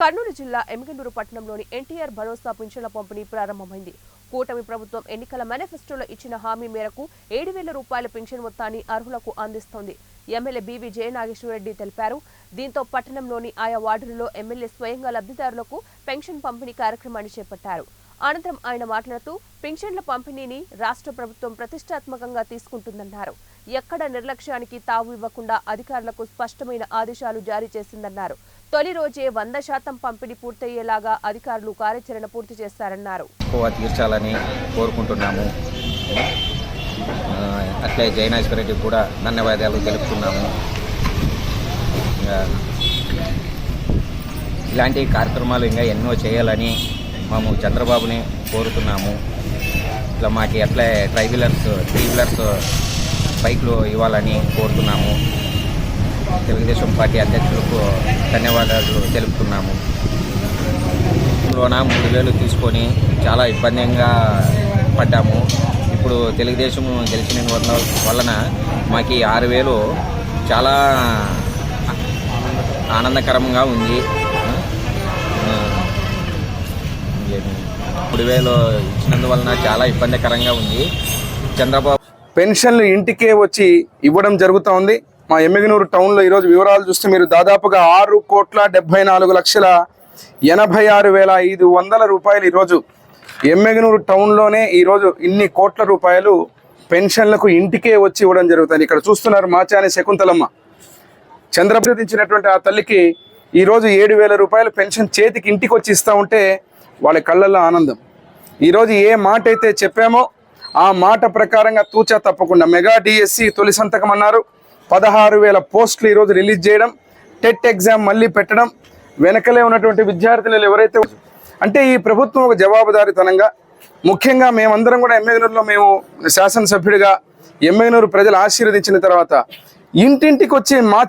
కర్నూలు జిల్లా ఎమ్మిగనూరు పట్టణంలోని ఎన్టీఆర్ భరోసా పింఛన్ల పంపిణీ ప్రారంభమైంది. కూటమి ప్రభుత్వం ఎన్నికల మేనిఫెస్టోలో ఇచ్చిన హామీ మేరకు 7,000 రూపాయల పింఛన్ మొత్తాన్ని అర్హులకు అందిస్తోంది. ఎమ్మెల్యే బీవీ జయనాగేశ్వరరెడ్డి తెలిపారు. దీంతో పట్టణంలోని ఆయా వార్డులలో ఎమ్మెల్యే స్వయంగా లబ్ధిదారులకు పెన్షన్ పంపిణీ కార్యక్రమాన్ని చేపట్టారు. అనంతరం ఆయన మాట్లాడుతూ పింఛన్ల పంపిణీని రాష్ట్ర ప్రభుత్వం ప్రతిష్టాత్మకంగా తీసుకుంటుందన్నారు. ఎక్కడ నిర్లక్ష్యానికి తావు ఇవ్వకుండా అధికారులకు స్పష్టమైన ఆదేశాలు జారీ చేసిందన్నారు. తొలి రోజే 100% పంపిణీ పూర్తయ్యేలాగా అధికారులు కార్యాచరణ పూర్తి చేస్తారన్నారు. తీర్చాలని కోరుకుంటున్నాము. అట్లే జయనాగేశ్వరరెడ్డి కూడా ధన్యవాదాలు తెలుపుతున్నాము. ఇలాంటి కార్యక్రమాలు ఇంకా ఎన్నో చేయాలని మేము చంద్రబాబుని కోరుతున్నాము. ఇట్లా మాకు అట్లే త్రీ వీలర్స్ బైక్లు ఇవ్వాలని కోరుతున్నాము. తెలుగుదేశం పార్టీ అధ్యక్షులకు ధన్యవాదాలు తెలుపుతున్నాము. 3,000 తీసుకొని చాలా ఇబ్బందిగా పడ్డాము. ఇప్పుడు తెలుగుదేశం గెలిచిన వలన మాకు 6,000 చాలా ఆనందకరంగా ఉంది. 3,000 ఇచ్చినందువలన చాలా ఇబ్బందికరంగా ఉంది. చంద్రబాబు పెన్షన్లు ఇంటికే వచ్చి ఇవ్వడం జరుగుతోంది. మా ఎమ్మిగనూరు టౌన్లో ఈరోజు వివరాలు చూస్తే మీరు దాదాపుగా 6,74,86,500 రూపాయలు ఈరోజు ఎమ్మిగనూరు టౌన్లోనే ఈరోజు ఇన్ని కోట్ల రూపాయలు పెన్షన్లకు ఇంటికే వచ్చి ఇవ్వడం జరుగుతుంది. ఇక్కడ చూస్తున్నారు మాచాని శకుంతలమ్మ. చంద్రబాబు ఇచ్చినటువంటి ఆ తల్లికి ఈరోజు 7,000 రూపాయలు పెన్షన్ చేతికి ఇంటికి వచ్చి ఇస్తూ ఉంటే వాళ్ళ కళ్ళల్లో ఆనందం. ఈరోజు ఏ మాట అయితే చెప్పామో ఆ మాట ప్రకారంగా తూచా తప్పకుండా మెగా డిఎస్సి తొలి సంతకం అన్నారు. 16,000 పోస్టులు ఈరోజు రిలీజ్ చేయడం, టెట్ ఎగ్జామ్ మళ్ళీ పెట్టడం, వెనకలే ఉన్నటువంటి విద్యార్థులు ఎవరైతే అంటే ఈ ప్రభుత్వం ఒక జవాబుదారీతనంగా, ముఖ్యంగా మేమందరం కూడా ఎమ్మిగనూరులో మేము శాసనసభ్యుడిగా ఎమ్మిగనూరు ప్రజలు ఆశీర్వదించిన తర్వాత ఇంటింటికి వచ్చి మా